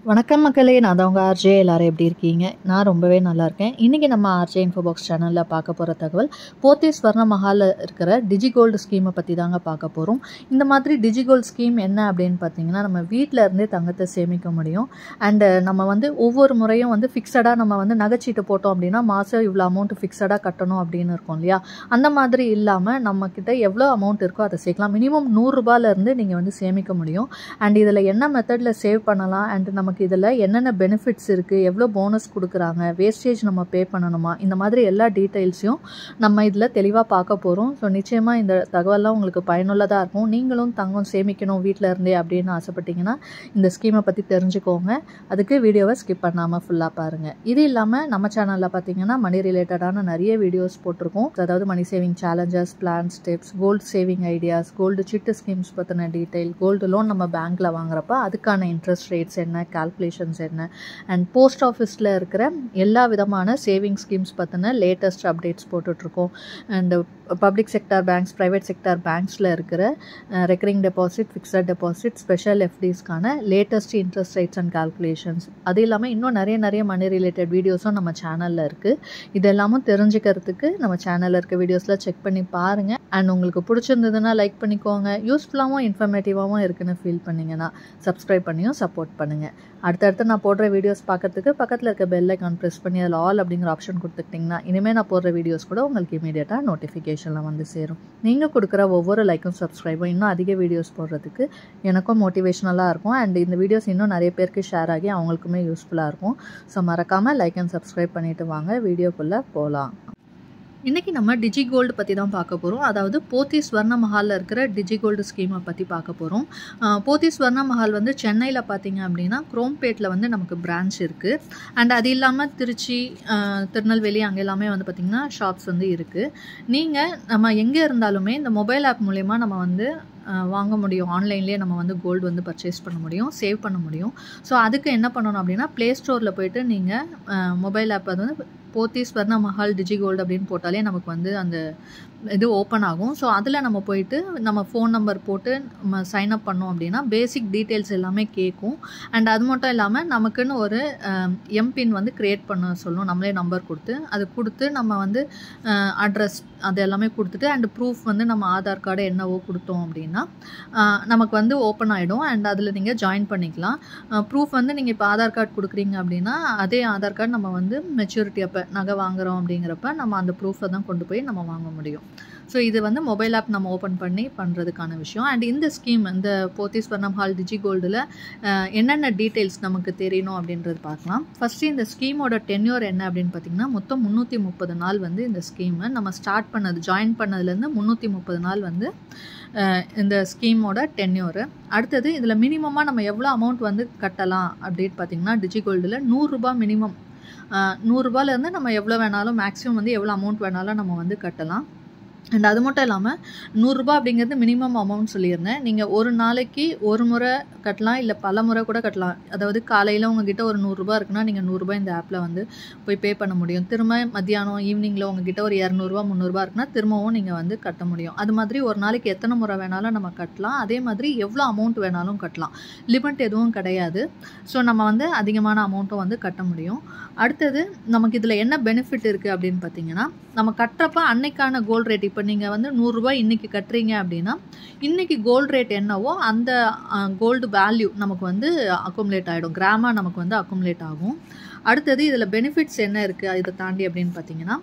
வணக்கம் மக்களே, நான் தான் உங்கள் ஆர்ஜே. எல்லாரும் எப்படி இருக்கீங்க? நான் ரொம்பவே நல்லா இருக்கேன். இன்றைக்கி நம்ம ஆர்ஜே இன்ஃபோபாக்ஸ் சேனலில் பார்க்க போகிற தகவல் போத்தி ஸ்வர்ண மஹாலில் இருக்கிற டிஜிகோல்டு ஸ்கீமை பற்றி தாங்க பார்க்க போகிறோம். இந்த மாதிரி டிஜிகோல்டு ஸ்கீம் என்ன அப்படின்னு பார்த்தீங்கன்னா, நம்ம வீட்டில் இருந்தே தங்கத்தை சேமிக்க முடியும். அண்டு நம்ம வந்து ஒவ்வொரு முறையும் வந்து ஃபிக்ஸடாக நம்ம வந்து நகைச்சீட்டு போட்டோம் அப்படின்னா மாதம் இவ்வளோ அமௌண்ட்டு ஃபிக்ஸடாக கட்டணும் அப்படின்னு இருக்கும் இல்லையா? அந்த மாதிரி இல்லாமல் நம்மக்கிட்ட எவ்வளோ அமௌண்ட் இருக்கோ அதை சேர்க்கலாம். மினிமம் 100 ரூபாயிலேருந்து நீங்கள் வந்து சேமிக்க முடியும். அண்ட் இதில் என்ன மெத்தடில் சேவ் பண்ணலாம், அண்ட் நமக்கு இதில் என்னென்ன பெனிஃபிட்ஸ் இருக்குது, எவ்வளோ போனஸ் கொடுக்குறாங்க, வேஸ்டேஜ் நம்ம பே பண்ணணுமா, இந்த மாதிரி எல்லா டீட்டெயில்ஸையும் நம்ம இதில் தெளிவாக பார்க்க போகிறோம். ஸோ நிச்சயமாக இந்த தகவலாம் உங்களுக்கு பயனுள்ளதாக இருக்கும். நீங்களும் தங்கம் சேமிக்கணும் வீட்டில் இருந்தே அப்படின்னு ஆசைப்பட்டீங்கன்னா இந்த ஸ்கீமை பற்றி தெரிஞ்சுக்கோங்க. அதுக்கு வீடியோவை ஸ்கிப் பண்ணாமல் ஃபுல்லாக பாருங்கள். இது இல்லாமல் நம்ம சேனலில் பார்த்தீங்கன்னா மணி ரிலேட்டடான நிறைய வீடியோஸ் போட்டிருக்கோம். அதாவது money saving challenges, plans, tips, gold saving ideas, gold chit schemes பற்றின டீட்டெயில், கோல்டு லோன் நம்ம பேங்க்கில் வாங்குறப்ப அதுக்கான இன்ட்ரெஸ்ட் ரேட்ஸ் என்ன, கால்குலேஷன்ஸ் என்ன, அண்ட் போஸ்ட் ஆஃபீஸில் இருக்கிற எல்லா விதமான சேவிங் ஸ்கீம்ஸ் பற்றின லேட்டஸ்ட் அப்டேட்ஸ் போட்டுட்ருக்கோம். And public sector banks, private sector பேங்க்ஸில் இருக்கிற recurring deposit, fixed deposit, special எஃப்டிஸ்க்கான latest interest rates and calculations, அது இல்லாமல் இன்னும் நிறைய மணி ரிலேட்டட் வீடியோஸும் நம்ம சேனலில் இருக்குது. இதெல்லாமும் தெரிஞ்சுக்கிறதுக்கு நம்ம சேனலில் இருக்க வீடியோஸில் செக் பண்ணி பாருங்கள். அண்ட் உங்களுக்கு பிடிச்சிருந்ததுன்னா லைக் பண்ணிக்கோங்க. யூஸ்ஃபுல்லாகவும் இன்ஃபர்மேட்டிவாகவும் இருக்குன்னு ஃபீல் பண்ணிங்கன்னா சப்ஸ்கிரைப் பண்ணியும் சப்போர்ட் பண்ணுங்கள். அடுத்தடுத்து நான் போடுற வீடியோஸ் பார்க்கறதுக்கு பக்கத்தில் இருக்க பெல் ஐக்கான் ப்ரெஸ் பண்ணி அதில் ஆல் அப்படிங்கிற ஆப்ஷன் கொடுத்துக்கிட்டிங்கன்னா இனிமேல் நான் போடுற வீடியோஸ் கூட உங்களுக்கு இமீடியட்டாக நோட்டிஃபிகேஷனில் வந்து சேரும். நீங்கள் கொடுக்குற ஒவ்வொரு லைக்கும் சப்ஸ்கிரைபும் இன்னும் அதிக வீடியோஸ் போடுறதுக்கு எனக்கும் மோட்டிவேஷனலாக இருக்கும். அண்ட் இந்த வீடியோஸ் இன்னும் நிறைய பேருக்கு ஷேர் ஆகி அவங்களுக்குமே யூஸ்ஃபுல்லாக இருக்கும். ஸோ மறக்காமல் லைக் அண்ட் சப்ஸ்கிரைப் பண்ணிவிட்டு வாங்க வீடியோக்குள்ளே போகலாம். இன்றைக்கி நம்ம டிஜிகோல்டு பற்றி தான் பார்க்க போகிறோம். அதாவது போத்தி ஸ்வர்ண மஹாலில் இருக்கிற டிஜிகோல்டு ஸ்கீமை பற்றி பார்க்க போகிறோம். போத்தி ஸ்வர்ண மஹால் வந்து சென்னையில் பார்த்தீங்க அப்படின்னா குரோம்பேட்டில் வந்து நமக்கு பிரான்ச் இருக்குது. அண்ட் அது இல்லாமல் திருச்சி, திருநெல்வேலி அங்கே எல்லாமே வந்து பார்த்திங்கன்னா ஷாப்ஸ் வந்து இருக்குது. நீங்கள் நம்ம எங்கே இருந்தாலுமே இந்த மொபைல் ஆப் மூலயமா நம்ம வந்து வாங்க முடியும். ஆன்லைன்லேயே நம்ம வந்து கோல்டு வந்து பர்ச்சேஸ் பண்ண முடியும், சேவ் பண்ண முடியும். ஸோ அதுக்கு என்ன பண்ணணும் அப்படின்னா ப்ளே ஸ்டோரில் போய்ட்டு நீங்கள் மொபைல் ஆப் அது வந்து போத்தி ஸ்வர்ண மஹால் டிஜிகோல்டு அப்படின்னு போட்டாலே நமக்கு வந்து அந்த இது ஓப்பன் ஆகும். ஸோ அதில் நம்ம போயிட்டு நம்ம ஃபோன் நம்பர் போட்டு நம்ம சைன்அப் பண்ணோம் அப்படின்னா பேசிக் டீட்டெயில்ஸ் எல்லாமே கேட்கும். அண்ட் அது மட்டும் இல்லாமல் நமக்குன்னு ஒரு எம்பின் வந்து க்ரியேட் பண்ண சொல்லும். நம்மளே நம்பர் கொடுத்து அது கொடுத்து நம்ம வந்து அட்ரஸ் அது எல்லாமே கொடுத்துட்டு அண்ட் ப்ரூஃப் வந்து நம்ம ஆதார் கார்டு என்னவோ கொடுத்தோம் அப்படின்னா நமக்கு வந்து ஓப்பன் ஆகிடும். அண்ட் அதில் நீங்கள் ஜாயின் பண்ணிக்கலாம். ப்ரூஃப் வந்து நீங்கள் இப்போ ஆதார் கார்டு கொடுக்குறீங்க அப்படின்னா அதே ஆதார் கார்டு நம்ம வந்து மெச்சூரிட்டி அப்போ நகை வாங்குகிறோம் அப்படிங்கிறப்ப நம்ம அந்த ப்ரூஃபை தான் கொண்டு போய் நம்ம வாங்க முடியும். ஸோ இது வந்து மொபைல் ஆப் நம்ம ஓப்பன் பண்ணி பண்ணுறதுக்கான விஷயம். அண்ட் இந்த ஸ்கீம் இந்த போத்தி ஸ்வர்ண மஹால் டிஜிகோல்டில் என்னென்ன டீட்டெயில்ஸ் நமக்கு தெரியணும் அப்படின்றது பார்க்கலாம். ஃபஸ்ட்டு இந்த ஸ்கீமோட டென்யூர் என்ன அப்படின்னு பார்த்திங்கன்னா மொத்தம் 330 நாள் வந்து இந்த ஸ்கீமை நம்ம ஸ்டார்ட் பண்ணது ஜாயின் பண்ணதுலேருந்து 330 நாள் வந்து இந்த ஸ்கீமோட டென்யூரு. அடுத்தது இதில் மினிமமாக நம்ம எவ்வளோ அமௌண்ட் வந்து கட்டலாம் அப்படின்னு பார்த்திங்கன்னா டிஜிகோல்டில் 100 ரூபா மினிமம். 100 ரூபாயிலேருந்து நம்ம எவ்வளோ வேணாலும் மேக்ஸிமம் வந்து எவ்வளோ அமௌண்ட் வேணாலும் நம்ம வந்து கட்டலாம். அண்ட் அது மட்டும் இல்லாமல் 100 ரூபா அப்படிங்கிறது மினிமம் அமௌண்ட் சொல்லியிருந்தேன். நீங்கள் ஒரு நாளைக்கு ஒரு முறை கட்டலாம், இல்லை பல முறை கூட கட்டலாம். அதாவது காலையில் உங்ககிட்ட ஒரு 100 ரூபா இருக்குன்னா நீங்கள் 100 ரூபா இந்த ஆப்பில் வந்து போய் பே பண்ண முடியும். திரும்ப மத்தியானம் ஈவினிங்கில் உங்ககிட்ட ஒரு 200 ரூபா 300 ரூபா இருக்குன்னா திரும்பவும் நீங்கள் வந்து கட்ட முடியும். அது மாதிரி ஒரு நாளைக்கு எத்தனை முறை வேணாலும் நம்ம கட்டலாம். அதே மாதிரி எவ்வளோ அமௌண்ட் வேணாலும் கட்டலாம். லிமிட் எதுவும் கிடையாது. ஸோ நம்ம வந்து அதிகமான அமௌண்ட்டும் வந்து கட்ட முடியும். அடுத்தது நமக்கு இதில் என்ன பெனிஃபிட் இருக்குது அப்படின்னு பார்த்தீங்கன்னா நம்ம கட்டுறப்ப அன்னைக்கான கோல்டு ரேட், இப்போ நீங்கள் வந்து 100 ரூபாய் இன்றைக்கி கட்டுறீங்க அப்படின்னா இன்றைக்கி கோல்டு ரேட் என்னவோ அந்த கோல்டு வேல்யூ நமக்கு வந்து அக்குமுலேட் ஆகிடும், கிராமாக நமக்கு வந்து அக்குமுலேட் ஆகும். அடுத்தது இதில் பெனிஃபிட்ஸ் என்ன இருக்குது இதை தாண்டி அப்படின்னு பார்த்தீங்கன்னா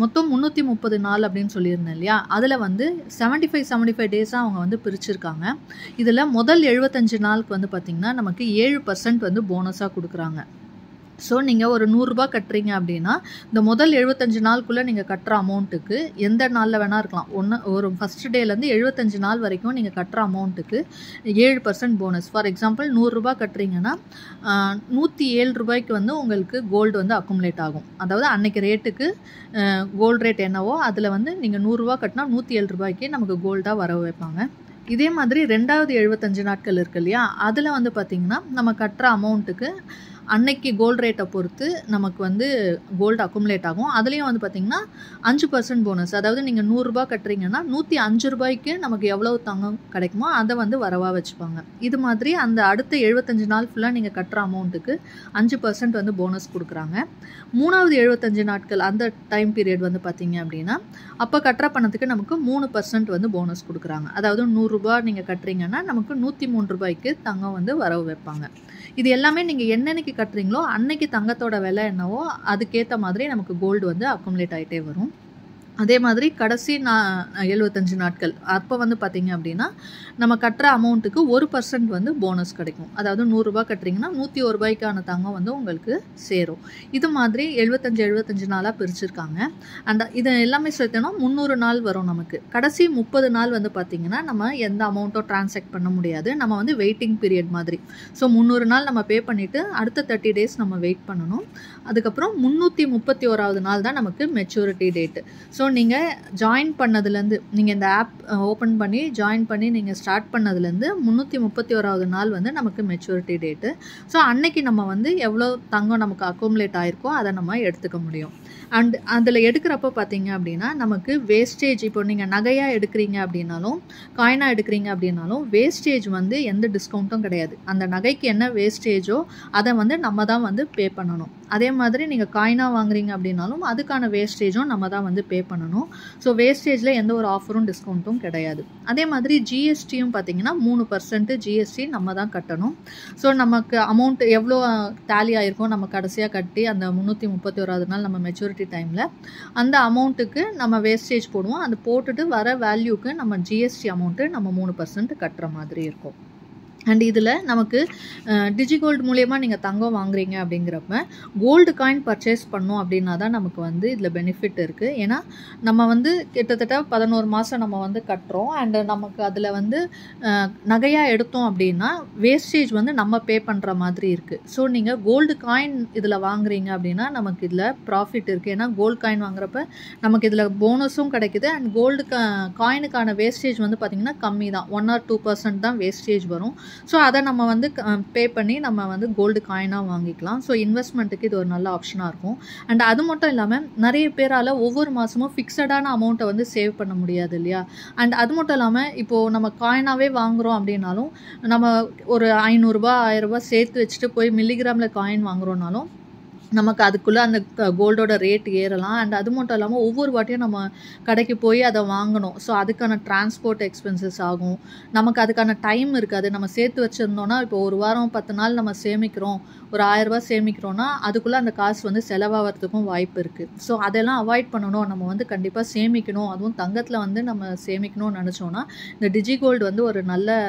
மொத்தம் 330 நாள் அப்படின்னு சொல்லியிருந்தேன் இல்லையா? அதில் வந்து 75 டேஸாக அவங்க வந்து பிரிச்சுருக்காங்க. இதில் முதல் 75 நாளுக்கு வந்து பார்த்திங்கன்னா நமக்கு 7% வந்து போனஸாக கொடுக்குறாங்க. ஸோ நீங்கள் ஒரு 100 ரூபா கட்டுறீங்க அப்படின்னா இந்த முதல் 75 நாளுக்குள்ளே நீங்கள் கட்டுற அமௌண்ட்டுக்கு எந்த நாளில் வேணால் இருக்கலாம், ஒரு ஃபஸ்ட் டேலேருந்து 75 நாள் வரைக்கும் நீங்கள் கட்டுற அமௌண்ட்டுக்கு 7% போனஸ். ஃபார் எக்ஸாம்பிள் 100 ரூபா கட்டுறீங்கன்னா 107 ரூபாய்க்கு வந்து உங்களுக்கு கோல்டு வந்து அக்குமுலேட் ஆகும். அதாவது அன்னைக்கு ரேட்டுக்கு கோல்டு ரேட் என்னவோ அதில் வந்து நீங்கள் 100 ரூபா கட்டினா 107 ரூபாய்க்கு நமக்கு கோல்டாக வர வைப்பாங்க. இதே மாதிரி ரெண்டாவது 75 நாட்கள் இருக்கு இல்லையா? அதில் வந்து பார்த்திங்கன்னா நம்ம கட்டுற அமௌண்ட்டுக்கு அன்னைக்கு கோல்டு ரேட்டை பொறுத்து நமக்கு வந்து கோல்டு அக்குமுலேட் ஆகும். அதுலேயும் வந்து பார்த்திங்கன்னா 5% போனஸ். அதாவது நீங்கள் 100 ரூபா கட்டுறீங்கன்னா 105 ரூபாய்க்கு நமக்கு எவ்வளோ தங்கம் கிடைக்குமோ அதை வந்து வரவாக வச்சுப்பாங்க. இது மாதிரி அந்த அடுத்த 75 நாள் ஃபுல்லாக நீங்கள் கட்டுற அமௌண்ட்டுக்கு 5% வந்து போனஸ் கொடுக்குறாங்க. 3வது 75 நாட்கள் அந்த டைம் பீரியட் வந்து பார்த்திங்க அப்படின்னா அப்போ கட்டுற பணத்துக்கு நமக்கு 3% வந்து போனஸ் கொடுக்குறாங்க. அதாவது 100 ரூபா நீங்கள் கட்டுறீங்கன்னா நமக்கு 103 ரூபாய்க்கு தங்கம் வந்து வரவு வைப்பாங்க. இது எல்லாமே நீங்கள் என்னன்னைக்கு கட்டுறீங்களோ அன்னைக்கு தங்கத்தோட விலை என்னவோ அதுக்கேற்ற மாதிரி நமக்கு கோல்டு வந்து அக்குமுலேட் ஆகிட்டே வரும். அதே மாதிரி கடைசி 75 நாட்கள் அப்போ வந்து பார்த்திங்க அப்படின்னா நம்ம கட்டுற அமௌண்ட்டுக்கு 1% வந்து போனஸ் கிடைக்கும். அதாவது 100 ரூபா கட்டுறீங்கன்னா 101 ரூபாய்க்கான தங்கம் வந்து உங்களுக்கு சேரும். இது மாதிரி 75 நாளாக பிரிச்சுருக்காங்க. அண்ட் இது எல்லாமே சேர்த்தோன்னா 300 நாள் வரும் நமக்கு. கடைசி 30 நாள் வந்து பார்த்திங்கன்னா நம்ம எந்த அமௌண்ட்டும் டிரான்சாக்ட் பண்ண முடியாது. நம்ம வந்து வெயிட்டிங் பீரியட் மாதிரி. ஸோ 300 நாள் நம்ம பே பண்ணிவிட்டு அடுத்த 30 டேஸ் நம்ம வெயிட் பண்ணணும். அதுக்கப்புறம் 331வது நாள் தான் நமக்கு மெச்சூரிட்டி டேட்டு. ஸோ நீங்கள் ஜாயின் பண்ணதுலேருந்து நீங்கள் இந்த ஆப் ஓப்பன் பண்ணி ஜாயின் பண்ணி நீங்கள் ஸ்டார்ட் பண்ணதுலேருந்து 331வது நாள் வந்து நமக்கு மெச்சூரிட்டி டேட்டு. ஸோ அன்னைக்கு நம்ம வந்து எவ்வளோ தங்கம் நமக்கு அக்குமுலேட் ஆகிருக்கோ அதை நம்ம எடுத்துக்க முடியும். அண்ட் அதில் எடுக்கிறப்ப பார்த்தீங்க அப்படின்னா நமக்கு வேஸ்டேஜ், இப்போ நீங்கள் நகையாக எடுக்கிறீங்க அப்படின்னாலும் காயினாக எடுக்கிறீங்க அப்படின்னாலும் வேஸ்டேஜ் வந்து எந்த டிஸ்கவுண்ட்டும் கிடையாது. அந்த நகைக்கு என்ன வேஸ்டேஜோ அதை வந்து நம்ம தான் வந்து பே பண்ணணும். அதே மாதிரி நீங்கள் காயினாக வாங்குறீங்க அப்படின்னாலும் அதுக்கான வேஸ்டேஜும் நம்ம தான் வந்து பே பண்ணணும். ஸோ வேஸ்டேஜில் எந்த ஒரு ஆஃபரும் டிஸ்கவுண்ட்டும் கிடையாது. அதே மாதிரி ஜிஎஸ்டியும் பார்த்தீங்கன்னா 3% ஜிஎஸ்டி நம்ம தான் கட்டணும். ஸோ நமக்கு அமௌண்ட் எவ்வளோ டேலி ஆகிருக்கோம் நம்ம கடைசியாக கட்டி அந்த 331வது நாள் நம்ம மெச்சூரிட்டி டைமில் அந்த அமௌண்ட்டுக்கு நம்ம வேஸ்டேஜ் போடுவோம். அது போட்டுட்டு வர வேல்யூக்கு நம்ம ஜிஎஸ்டி அமௌண்ட்டு நம்ம 3% கட்டுற மாதிரி இருக்கும். அண்ட் இதில் நமக்கு டிஜிகோல்டு மூலயமா நீங்கள் தங்கம் வாங்குறீங்க அப்படிங்கிறப்ப கோல்டு காயின் பர்ச்சேஸ் பண்ணோம் அப்படின்னா தான் நமக்கு வந்து இதில் பெனிஃபிட் இருக்குது. ஏன்னா நம்ம வந்து கிட்டத்தட்ட 11 மாதம் நம்ம வந்து கட்டுறோம். அண்டு நமக்கு அதில் வந்து நகையாக எடுத்தோம் அப்படின்னா வேஸ்டேஜ் வந்து நம்ம பே பண்ணுற மாதிரி இருக்குது. ஸோ நீங்கள் கோல்டு காயின் இதில் வாங்குறீங்க அப்படின்னா நமக்கு இதில் ப்ராஃபிட் இருக்குது. ஏன்னா கோல்டு காயின் வாங்குறப்ப நமக்கு இதில் போனஸும் கிடைக்குது. அண்ட் கோல்டு காயினுக்கான வேஸ்டேஜ் வந்து பார்த்திங்கன்னா கம்மி தான், 1 or 2% தான் வேஸ்டேஜ் வரும். ஸோ அதை நம்ம வந்து பே பண்ணி நம்ம வந்து கோல்டு காயினாக வாங்கிக்கலாம். ஸோ இன்வெஸ்ட்மெண்ட்டுக்கு இது ஒரு நல்ல ஆப்ஷனாக இருக்கும். அண்ட் அது மட்டும் இல்லாமல் நிறைய பேரால் ஒவ்வொரு மாதமும் ஃபிக்ஸடான அமௌண்ட்டை வந்து சேவ் பண்ண முடியாது இல்லையா. அண்ட் அது மட்டும் இல்லாமல் இப்போது நம்ம காயினாகவே வாங்குகிறோம் அப்படின்னாலும் நம்ம ஒரு 500 ரூபா 1000 ரூபா சேர்த்து வச்சுட்டு போய் மில்லிகிராமில் காயின் வாங்குகிறோன்னாலும் நமக்கு அதுக்குள்ளே அந்த கோல்டோட ரேட் ஏறலாம். அண்ட் அது மட்டும் இல்லாமல் ஒவ்வொரு வாட்டியும் நம்ம கடைக்கு போய் அதை வாங்கணும். ஸோ அதுக்கான டிரான்ஸ்போர்ட் எக்ஸ்பென்சஸ் ஆகும். நமக்கு அதுக்கான டைம் இருக்காது. நம்ம சேர்த்து வச்சுருந்தோன்னா இப்போ ஒரு வாரம் 10 நாள் நம்ம சேமிக்கிறோம், ஒரு 1000 ரூபா சேமிக்கிறோன்னா அதுக்குள்ளே அந்த காசு வந்து செலவாகிறதுக்கும் வாய்ப்பு இருக்குது. ஸோ அதெல்லாம் அவாய்ட் பண்ணணும். நம்ம வந்து கண்டிப்பாக சேமிக்கணும். அதுவும் தங்கத்தில் வந்து நம்ம சேமிக்கணும்னு நினச்சோன்னா இந்த டிஜிகோல்டு வந்து ஒரு நல்ல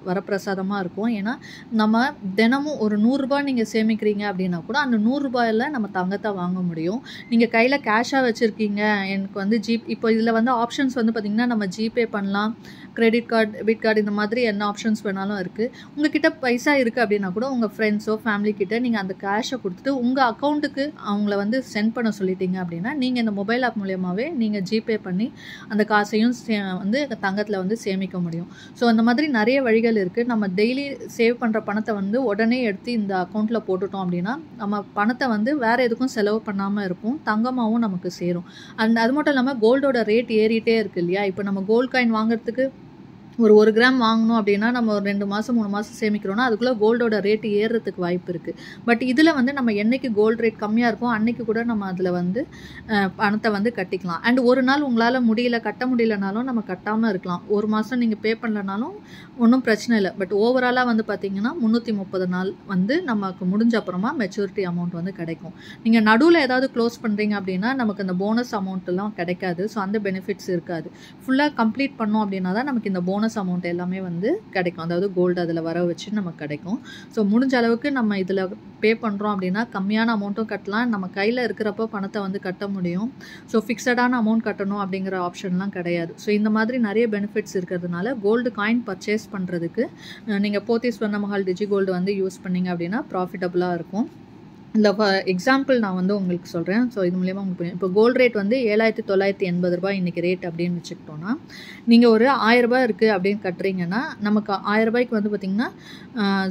வரப்பிரசாதமாக இருக்கும். ஏன்னா நம்ம தினமும் ஒரு 100 ரூபா நீங்கள் சேமிக்கிறீங்க அப்படின்னா கூட அந்த 100 ரூபாயில் நம்ம தங்கத்தை வாங்க முடியும். நீங்கள் கையில் கேஷாக வச்சுருக்கீங்க, எனக்கு வந்து இப்போ இதில் வந்து ஆப்ஷன்ஸ் வந்து பார்த்திங்கன்னா நம்ம ஜிபே பண்ணலாம், கிரெடிட் கார்டு, டெபிட் கார்டு, இந்த மாதிரி என்ன ஆப்ஷன்ஸ் வேணாலும் இருக்குது. உங்ககிட்ட பைசா இருக்குது அப்படின்னா கூட உங்கள் ஃப்ரெண்ட்ஸோ ஃபேமிலி கிட்ட நீங்கள் அந்த கேஷை கொடுத்துட்டு உங்கள் அக்கௌண்ட்டுக்கு அவங்கள வந்து சென்ட் பண்ண சொல்லிட்டீங்க அப்படின்னா நீங்கள் இந்த மொபைல் ஆப் மூலியமாகவே நீங்கள் ஜிபே பண்ணி அந்த காசையும் வந்து தங்கத்தில் வந்து சேமிக்க முடியும். ஸோ அந்த மாதிரி நிறைய வழிகள் இருக்குது. நம்ம டெய்லி சேவ் பண்ணுற பணத்தை வந்து உடனே எடுத்து இந்த அக்கௌண்ட்டில் போட்டுட்டோம் அப்படின்னா நம்ம பணத்தை வந்து வேறு எதுக்கும் செலவு பண்ணாமல் இருக்கும், தங்கமாகவும் நமக்கு சேரும். அது மட்டும் இல்லாமல் கோல்டோட ரேட் ஏறிட்டே இருக்குது இல்லையா. இப்போ நம்ம கோல்டு காயின் வாங்குறதுக்கு ஒரு 1 கிராம் வாங்கணும் அப்படின்னா நம்ம ஒரு 2 மாதம் 3 மாதம் சேமிக்கிறோன்னா அதுக்குள்ளே கோல்டோட ரேட்டு ஏறுறதுக்கு வாய்ப்பு இருக்குது. பட் இதில் வந்து நம்ம என்றைக்கு கோல்டு ரேட் கம்மியாக இருக்கும் அன்றைக்கி கூட நம்ம அதில் வந்து பணத்தை வந்து கட்டிக்கலாம். அண்ட் ஒரு நாள் உங்களால் கட்ட முடியலனாலும் நம்ம கட்டாமல் இருக்கலாம். ஒரு மாதம் நீங்கள் பே பண்ணலனாலும் ஒன்றும் பிரச்சனை இல்லை. பட் ஓவராலாக வந்து பார்த்திங்கன்னா 330 நாள் வந்து நமக்கு முடிஞ்ச அப்புறமா மெச்சூரிட்டி அமௌண்ட் வந்து கிடைக்கும். நீங்கள் நடுவில் ஏதாவது க்ளோஸ் பண்ணுறீங்க அப்படின்னா நமக்கு அந்த போனஸ் அமௌண்ட்டெல்லாம் கிடைக்காது. ஸோ அந்த பெனிஃபிட்ஸ் இருக்காது. ஃபுல்லாக கம்ப்ளீட் பண்ணோம் அப்படின்னா தான் நமக்கு இந்த போனஸ் அமௌண்ட் எல்லாமே வந்து கிடைக்கும். அதாவது கோல்டு அதில் வர வச்சு நமக்கு கிடைக்கும். ஸோ முடிஞ்ச அளவுக்கு நம்ம இதில் பே பண்ணுறோம் அப்படின்னா கம்மியான அமௌண்ட்டும் கட்டலாம், நம்ம கையில் இருக்கிறப்போ பணத்தை வந்து கட்ட முடியும். ஸோ ஃபிக்ஸடான அமௌண்ட் கட்டணும் அப்படிங்கிற ஆப்ஷன்லாம் கிடையாது. ஸோ இந்த மாதிரி நிறைய பெனிஃபிட்ஸ் இருக்கிறதுனால கோல்டு காயின் பர்ச்சேஸ் பண்ணுறதுக்கு நீங்கள் போத்தீஸ் ஸ்வர்ணமஹால் டிஜிகோல்டு வந்து யூஸ் பண்ணிங்க அப்படின்னா ப்ராஃபிட்டபுளாக இருக்கும். இந்த எக்ஸாம்பிள் நான் வந்து உங்களுக்கு சொல்கிறேன். ஸோ இது மூலியமாக உங்களுக்கு புரியும். இப்போ கோல்டு ரேட் வந்து 7,980 ரூபாய் இன்றைக்கி ரேட் அப்படின்னு வச்சுக்கிட்டோன்னா, நீங்கள் ஒரு 1000 ரூபாய் இருக்குது அப்படின்னு கட்டுறீங்கன்னா, நமக்கு 1000 ரூபாய்க்கு வந்து பார்த்திங்கன்னா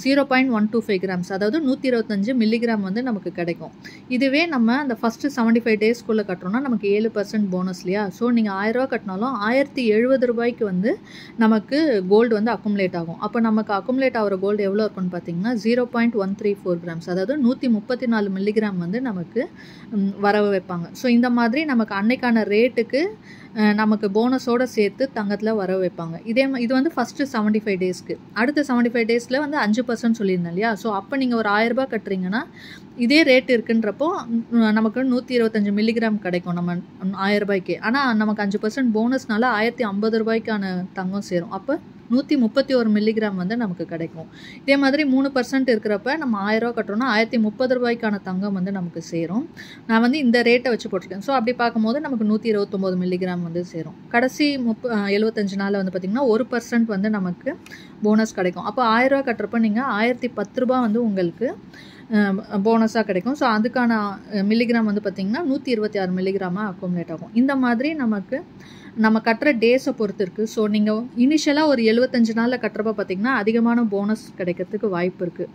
0.125 கிராம்ஸ், அதாவது 125 மில்லிகிராம் வந்து நமக்கு கிடைக்கும். இதுவே நம்ம அந்த ஃபஸ்ட்டு 75 டேஸ்க்குள்ளே கட்டுறோன்னா நமக்கு 7% போனஸ் இல்லையா? ஸோ நீங்கள் 1000 ரூபா கட்டினாலும் 1070 ரூபாய்க்கு வந்து நமக்கு கோல்டு வந்து அக்குமுலேட் ஆகும். அப்போ நமக்கு அக்குமுலேட் ஆகிற கோல்டு எவ்வளோ இருக்குன்னு பார்த்தீங்கன்னா 0.134 கிராம்ஸ், அதாவது 134 மில்லிகிராம் வந்து நமக்கு வரவு வைப்பாங்க. ஸோ இந்த மாதிரி நமக்கு அன்னைக்கான ரேட்டுக்கு நமக்கு போனஸோடு சேர்த்து தங்கத்தில் வர வைப்பாங்க. இது வந்து ஃபஸ்ட்டு 75 டேஸ்க்கு. அடுத்த 75 டேஸில் வந்து 5% சொல்லியிருந்தேன் இல்லையா? ஸோ அப்போ நீங்கள் ஒரு 1000 ரூபாய் கட்டுறீங்கன்னா இதே ரேட் இருக்குன்றப்போ நமக்கு 125 மில்லிகிராம் கிடைக்கும் நம்ம 1000 ரூபாய்க்கு. ஆனால் நமக்கு 5% போனஸ்னால 1050 ரூபாய்க்கான தங்கம் சேரும். அப்போ 131 மில்லிகிராம் வந்து நமக்கு கிடைக்கும். இதே மாதிரி 3% இருக்கிறப்ப நம்ம 1000 ரூபா கட்டுறோம்னா 1030 ரூபாய்க்கான தங்கம் வந்து நமக்கு சேரும். நான் வந்து இந்த ரேட்டை வச்சு போட்டிருக்கேன். ஸோ அப்படி பார்க்கும்போது நமக்கு 129 மில்லிகிராம் வந்து சேரும். கடைசி 75 நாளில் வந்து பார்த்திங்கன்னா 1% வந்து நமக்கு போனஸ் கிடைக்கும். அப்போ 1000 ரூபா கட்டுறப்ப நீங்கள் 1010 ரூபா வந்து உங்களுக்கு போனஸாக கிடைக்கும். ஸோ அதுக்கான மில்லிகிராம் வந்து பார்த்திங்கன்னா 126 மில்லிகிராமாக அக்குமுலேட் ஆகும். இந்த மாதிரி நமக்கு நம்ம கட்டுற டேஸை பொறுத்து இருக்குது. ஸோ நீங்கள் இனிஷியலாக ஒரு 75 நாளில் கட்டுறப்ப பார்த்திங்கன்னா அதிகமான போனஸ் கிடைக்கிறதுக்கு வாய்ப்பு இருக்குது.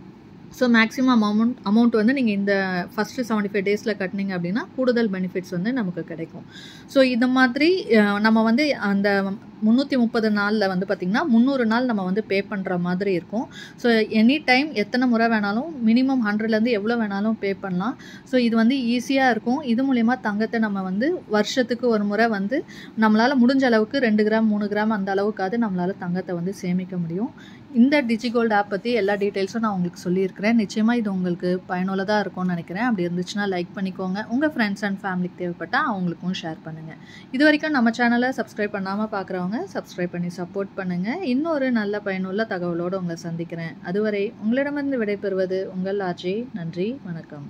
ஸோ மேக்ஸிமம் அமௌண்ட் வந்து நீங்கள் இந்த ஃபஸ்ட்டு 75 டேஸில் கட்டினீங்க அப்படின்னா கூடுதல் பெனிஃபிட்ஸ் வந்து நமக்கு கிடைக்கும். ஸோ இந்த மாதிரி நம்ம வந்து அந்த 330 நாளில் வந்து பார்த்திங்கன்னா 300 நாள் நம்ம வந்து பே பண்ணுற மாதிரி இருக்கும். ஸோ எனி டைம் எத்தனை முறை வேணாலும் மினிமம் 100லேருந்து எவ்வளோ வேணாலும் பே பண்ணலாம். ஸோ இது வந்து ஈஸியாக இருக்கும். இது மூலயமா தங்கத்தை நம்ம வந்து வருஷத்துக்கு ஒரு முறை வந்து நம்மளால் முடிஞ்ச அளவுக்கு 2 கிராம் 3 கிராம் அந்த அளவுக்காவது நம்மளால் தங்கத்தை வந்து சேமிக்க முடியும். இந்த டிஜிகோல்டு ஆப் பற்றி எல்லா டீட்டெயில்ஸும் நான் உங்களுக்கு சொல்லியிருக்கிறேன். நிச்சயமாக இது உங்களுக்கு பயனுள்ளதாக இருக்கும்னு நினைக்கிறேன். அப்படி இருந்துச்சுன்னா லைக் பண்ணிக்கோங்க. உங்கள் ஃப்ரெண்ட்ஸ் அண்ட் ஃபேமிலிக்கு தேவைப்பட்டால் அவங்களுக்கும் ஷேர் பண்ணுங்கள். இது வரைக்கும் நம்ம சேனலை சப்ஸ்கிரைப் பண்ணாமல் பார்க்குறவங்க சப்ஸ்கிரைப் பண்ணி சப்போர்ட் பண்ணுங்கள். இன்னொரு நல்ல பயனுள்ள தகவலோடு உங்களை சந்திக்கிறேன். அதுவரை உங்களிடமிருந்து விடைபெறுவது உங்கள் ஆச்சி. நன்றி, வணக்கம்.